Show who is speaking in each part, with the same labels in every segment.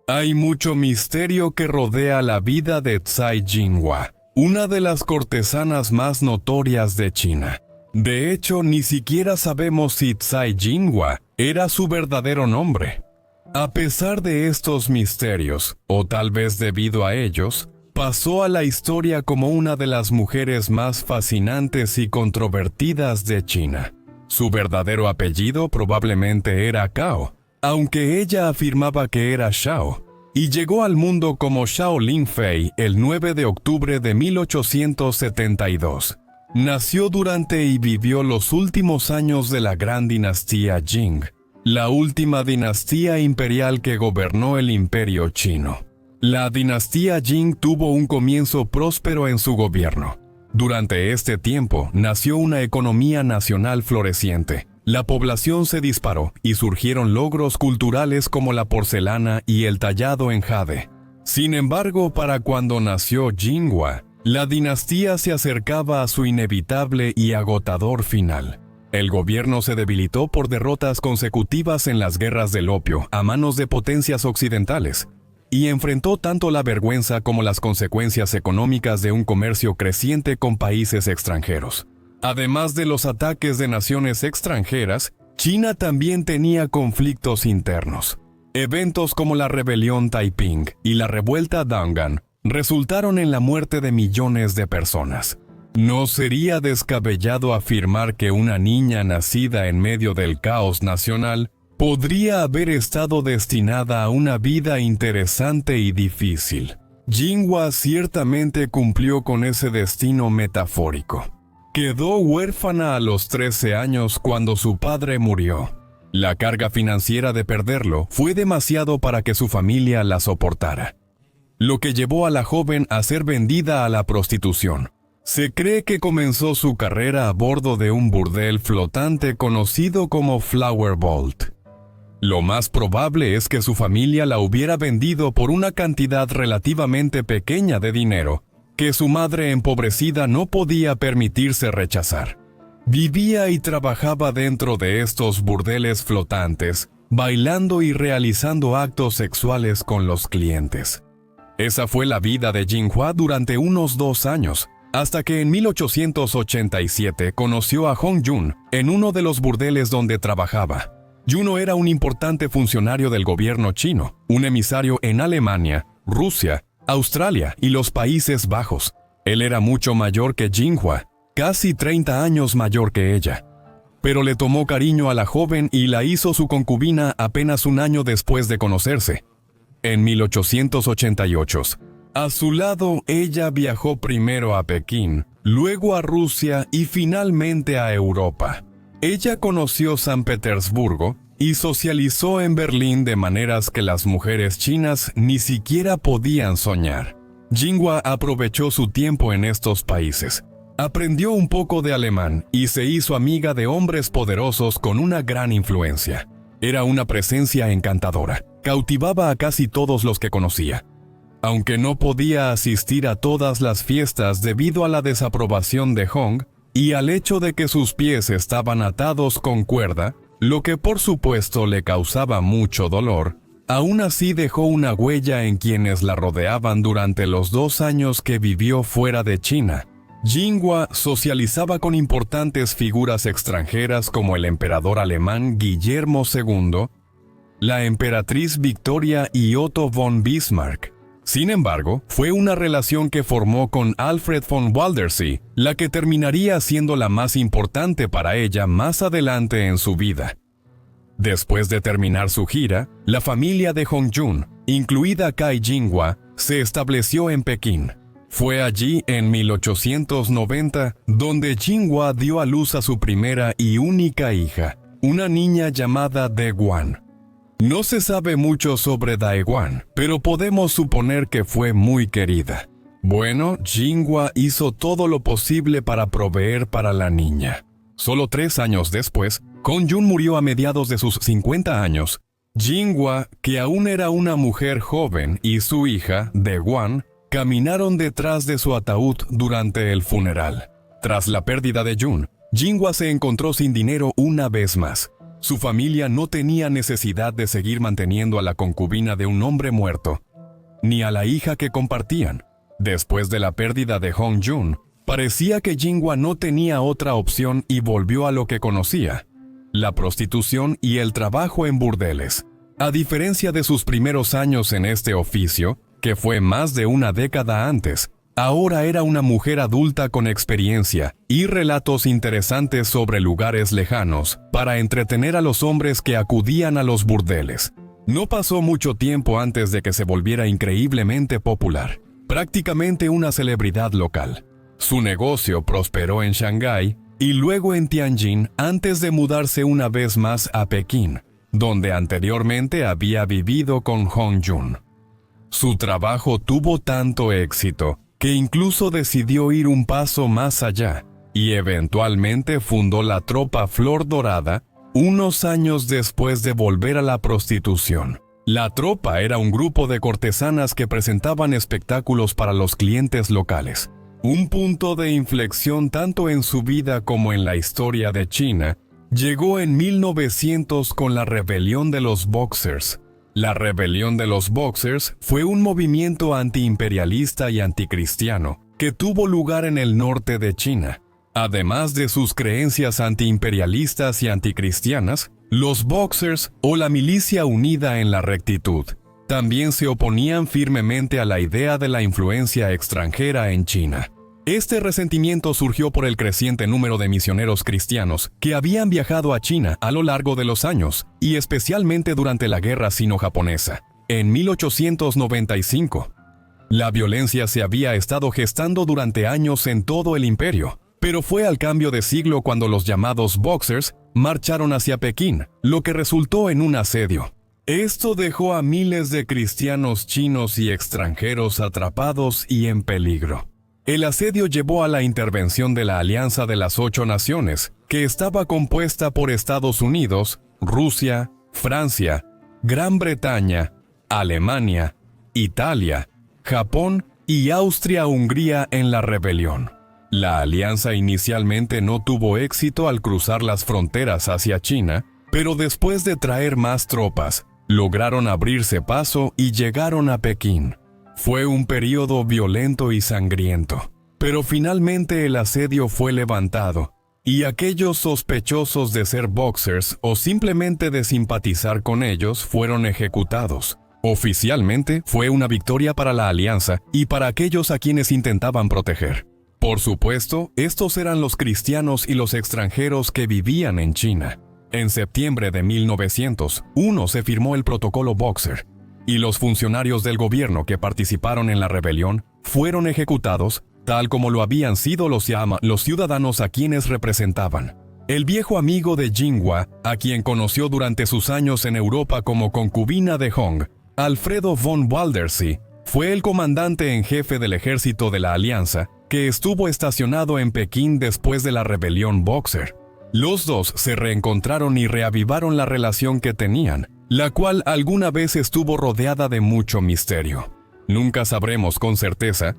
Speaker 1: Hay mucho misterio que rodea la vida de Tsai Jinhua, una de las cortesanas más notorias de China. De hecho, ni siquiera sabemos si Tsai Jinhua era su verdadero nombre. A pesar de estos misterios, o tal vez debido a ellos, pasó a la historia como una de las mujeres más fascinantes y controvertidas de China. Su verdadero apellido probablemente era Cao, aunque ella afirmaba que era Shao, y llegó al mundo como Shao Lingfei el 9 de octubre de 1872. Nació durante y vivió los últimos años de la gran dinastía Jing, la última dinastía imperial que gobernó el imperio chino. La dinastía Jing tuvo un comienzo próspero en su gobierno. Durante este tiempo nació una economía nacional floreciente. La población se disparó y surgieron logros culturales como la porcelana y el tallado en jade. Sin embargo, para cuando nació Jinhua, la dinastía se acercaba a su inevitable y agotador final. El gobierno se debilitó por derrotas consecutivas en las guerras del opio a manos de potencias occidentales, y enfrentó tanto la vergüenza como las consecuencias económicas de un comercio creciente con países extranjeros. Además de los ataques de naciones extranjeras, China también tenía conflictos internos. Eventos como la rebelión Taiping y la revuelta Dangan resultaron en la muerte de millones de personas. No sería descabellado afirmar que una niña nacida en medio del caos nacional podría haber estado destinada a una vida interesante y difícil. Jinhua ciertamente cumplió con ese destino metafórico. Quedó huérfana a los 13 años cuando su padre murió. La carga financiera de perderlo fue demasiado para que su familia la soportara, lo que llevó a la joven a ser vendida a la prostitución. Se cree que comenzó su carrera a bordo de un burdel flotante conocido como Flower Vault. Lo más probable es que su familia la hubiera vendido por una cantidad relativamente pequeña de dinero, que su madre empobrecida no podía permitirse rechazar. Vivía y trabajaba dentro de estos burdeles flotantes, bailando y realizando actos sexuales con los clientes. Esa fue la vida de Jinhua durante unos 2 años, hasta que en 1887 conoció a Hong Yun en uno de los burdeles donde trabajaba. Juno era un importante funcionario del gobierno chino, un emisario en Alemania, Rusia, Australia y los Países Bajos. Él era mucho mayor que Jinhua, casi 30 años mayor que ella. Pero le tomó cariño a la joven y la hizo su concubina apenas un año después de conocerse. En 1888, a su lado ella viajó primero a Pekín, luego a Rusia y finalmente a Europa. Ella conoció San Petersburgo y socializó en Berlín de maneras que las mujeres chinas ni siquiera podían soñar. Jinhua aprovechó su tiempo en estos países. Aprendió un poco de alemán y se hizo amiga de hombres poderosos con una gran influencia. Era una presencia encantadora. Cautivaba a casi todos los que conocía. Aunque no podía asistir a todas las fiestas debido a la desaprobación de Hong y al hecho de que sus pies estaban atados con cuerda, lo que por supuesto le causaba mucho dolor, aún así dejó una huella en quienes la rodeaban durante los 2 años que vivió fuera de China. Jinhua socializaba con importantes figuras extranjeras como el emperador alemán Guillermo II, la emperatriz Victoria y Otto von Bismarck. Sin embargo, fue una relación que formó con Alfred von Waldersee, la que terminaría siendo la más importante para ella más adelante en su vida. Después de terminar su gira, la familia de Hong Yun, incluida Cai Jinhua, se estableció en Pekín. Fue allí en 1890 donde Jinhua dio a luz a su primera y única hija, una niña llamada Daeguan. No se sabe mucho sobre Daeguan, pero podemos suponer que fue muy querida. Bueno, Jinhua hizo todo lo posible para proveer para la niña. Solo 3 años después, Hong Yun murió a mediados de sus 50 años. Jinhua, que aún era una mujer joven, y su hija, Daeguan, caminaron detrás de su ataúd durante el funeral. Tras la pérdida de Yun, Jinhua se encontró sin dinero una vez más. Su familia no tenía necesidad de seguir manteniendo a la concubina de un hombre muerto, ni a la hija que compartían. Después de la pérdida de Hong Jun, parecía que Jinhua no tenía otra opción y volvió a lo que conocía: la prostitución y el trabajo en burdeles. A diferencia de sus primeros años en este oficio, que fue más de una década antes, ahora era una mujer adulta con experiencia y relatos interesantes sobre lugares lejanos para entretener a los hombres que acudían a los burdeles. No pasó mucho tiempo antes de que se volviera increíblemente popular, prácticamente una celebridad local. Su negocio prosperó en Shanghái y luego en Tianjin antes de mudarse una vez más a Pekín, donde anteriormente había vivido con Hong Jun. Su trabajo tuvo tanto éxito que incluso decidió ir un paso más allá y eventualmente fundó la Tropa Flor Dorada unos años después de volver a la prostitución. La tropa era un grupo de cortesanas que presentaban espectáculos para los clientes locales. Un punto de inflexión tanto en su vida como en la historia de China llegó en 1900 con la rebelión de los Boxers. La rebelión de los Boxers fue un movimiento antiimperialista y anticristiano que tuvo lugar en el norte de China. Además de sus creencias antiimperialistas y anticristianas, los Boxers, o la Milicia Unida en la Rectitud, también se oponían firmemente a la idea de la influencia extranjera en China. Este resentimiento surgió por el creciente número de misioneros cristianos que habían viajado a China a lo largo de los años, y especialmente durante la Guerra Sino-Japonesa, en 1895. La violencia se había estado gestando durante años en todo el imperio, pero fue al cambio de siglo cuando los llamados Boxers marcharon hacia Pekín, lo que resultó en un asedio. Esto dejó a miles de cristianos chinos y extranjeros atrapados y en peligro. El asedio llevó a la intervención de la Alianza de las 8 Naciones, que estaba compuesta por Estados Unidos, Rusia, Francia, Gran Bretaña, Alemania, Italia, Japón y Austria-Hungría en la rebelión. La alianza inicialmente no tuvo éxito al cruzar las fronteras hacia China, pero después de traer más tropas, lograron abrirse paso y llegaron a Pekín. Fue un período violento y sangriento, pero finalmente el asedio fue levantado, y aquellos sospechosos de ser Boxers o simplemente de simpatizar con ellos fueron ejecutados. Oficialmente fue una victoria para la alianza y para aquellos a quienes intentaban proteger. Por supuesto, estos eran los cristianos y los extranjeros que vivían en China. En septiembre de 1901 se firmó el Protocolo Boxer, y los funcionarios del gobierno que participaron en la rebelión fueron ejecutados, tal como lo habían sido los ciudadanos a quienes representaban. El viejo amigo de Jinhua, a quien conoció durante sus años en Europa como concubina de Hong, Alfredo von Waldersee, fue el comandante en jefe del ejército de la Alianza, que estuvo estacionado en Pekín después de la rebelión Boxer. Los dos se reencontraron y reavivaron la relación que tenían, la cual alguna vez estuvo rodeada de mucho misterio. Nunca sabremos con certeza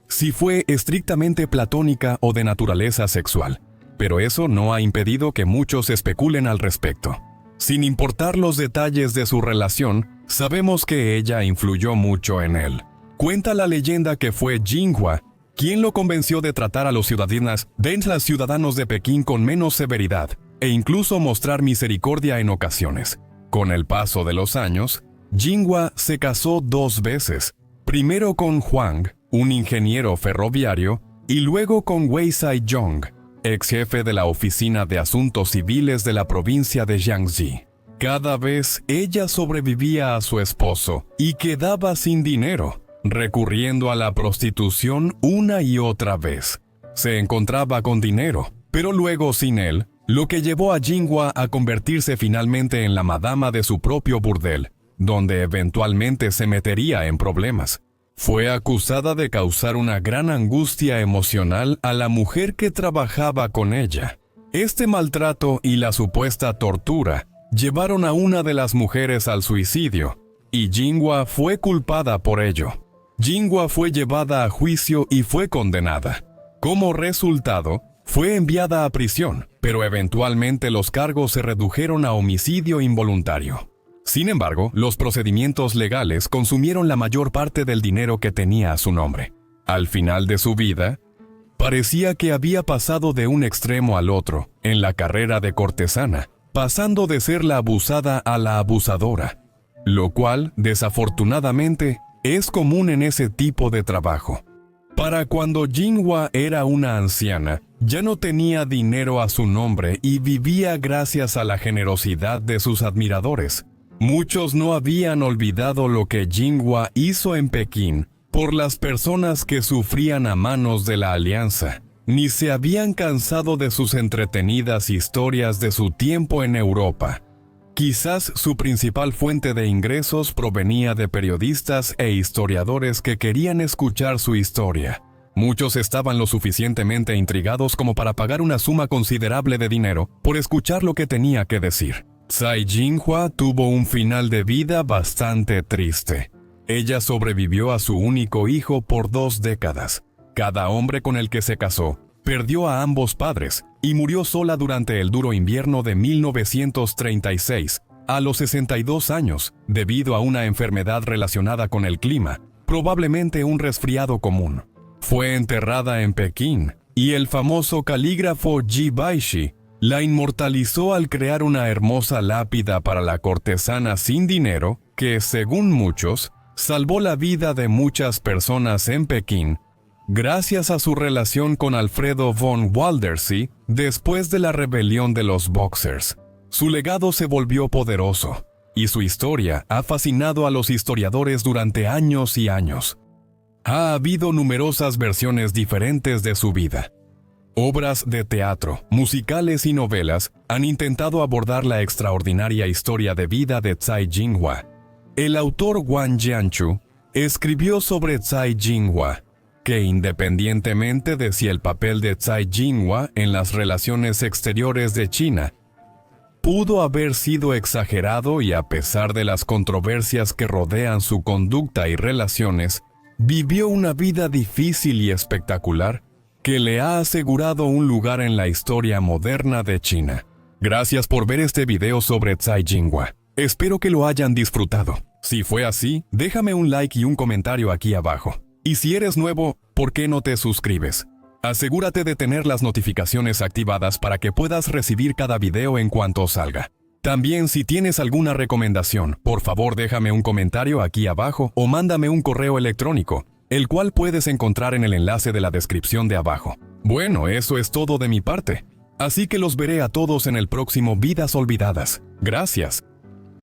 Speaker 1: si fue estrictamente platónica o de naturaleza sexual, pero eso no ha impedido que muchos especulen al respecto. Sin importar los detalles de su relación, sabemos que ella influyó mucho en él. Cuenta la leyenda que fue Jinhua quien lo convenció de tratar a los ciudadanos de Pekín con menos severidad e incluso mostrar misericordia en ocasiones. Con el paso de los años, Jinhua se casó 2 veces, primero con Huang, un ingeniero ferroviario, y luego con Wei Sai-yong, ex jefe de la Oficina de Asuntos Civiles de la provincia de Jiangxi. Cada vez ella sobrevivía a su esposo y quedaba sin dinero, recurriendo a la prostitución una y otra vez. Se encontraba con dinero, pero luego sin él, lo que llevó a Jinhua a convertirse finalmente en la madama de su propio burdel, donde eventualmente se metería en problemas. Fue acusada de causar una gran angustia emocional a la mujer que trabajaba con ella. Este maltrato y la supuesta tortura llevaron a una de las mujeres al suicidio, y Jinhua fue culpada por ello. Jinhua fue llevada a juicio y fue condenada. Como resultado, Fue enviada a prisión, pero eventualmente los cargos se redujeron a homicidio involuntario. Sin embargo, los procedimientos legales consumieron la mayor parte del dinero que tenía a su nombre. Al final de su vida, parecía que había pasado de un extremo al otro en la carrera de cortesana, pasando de ser la abusada a la abusadora, lo cual, desafortunadamente, es común en ese tipo de trabajo. Para cuando Jinhua era una anciana, ya no tenía dinero a su nombre y vivía gracias a la generosidad de sus admiradores. Muchos no habían olvidado lo que Jinhua hizo en Pekín por las personas que sufrían a manos de la Alianza, ni se habían cansado de sus entretenidas historias de su tiempo en Europa. Quizás su principal fuente de ingresos provenía de periodistas e historiadores que querían escuchar su historia. Muchos estaban lo suficientemente intrigados como para pagar una suma considerable de dinero por escuchar lo que tenía que decir. Tsai Jinhua tuvo un final de vida bastante triste. Ella sobrevivió a su único hijo por 2 décadas. Cada hombre con el que se casó perdió a ambos padres y murió sola durante el duro invierno de 1936, a los 62 años, debido a una enfermedad relacionada con el clima, probablemente un resfriado común. Fue enterrada en Pekín, y el famoso calígrafo Ji Baishi la inmortalizó al crear una hermosa lápida para la cortesana sin dinero que, según muchos, salvó la vida de muchas personas en Pekín gracias a su relación con Alfredo von Waldersee después de la rebelión de los Boxers. Su legado se volvió poderoso, y su historia ha fascinado a los historiadores durante años y años. Ha habido numerosas versiones diferentes de su vida. Obras de teatro, musicales y novelas han intentado abordar la extraordinaria historia de vida de Tsai Jinhua. El autor Wang Jianchu escribió sobre Tsai Jinhua, que independientemente de si el papel de Tsai Jinhua en las relaciones exteriores de China pudo haber sido exagerado y a pesar de las controversias que rodean su conducta y relaciones, vivió una vida difícil y espectacular que le ha asegurado un lugar en la historia moderna de China. Gracias por ver este video sobre Tsai Jinhua. Espero que lo hayan disfrutado. Si fue así, déjame un like y un comentario aquí abajo. Y si eres nuevo, ¿por qué no te suscribes? Asegúrate de tener las notificaciones activadas para que puedas recibir cada video en cuanto salga. También, si tienes alguna recomendación, por favor déjame un comentario aquí abajo o mándame un correo electrónico, el cual puedes encontrar en el enlace de la descripción de abajo. Bueno, eso es todo de mi parte. Así que los veré a todos en el próximo Vidas Olvidadas. Gracias.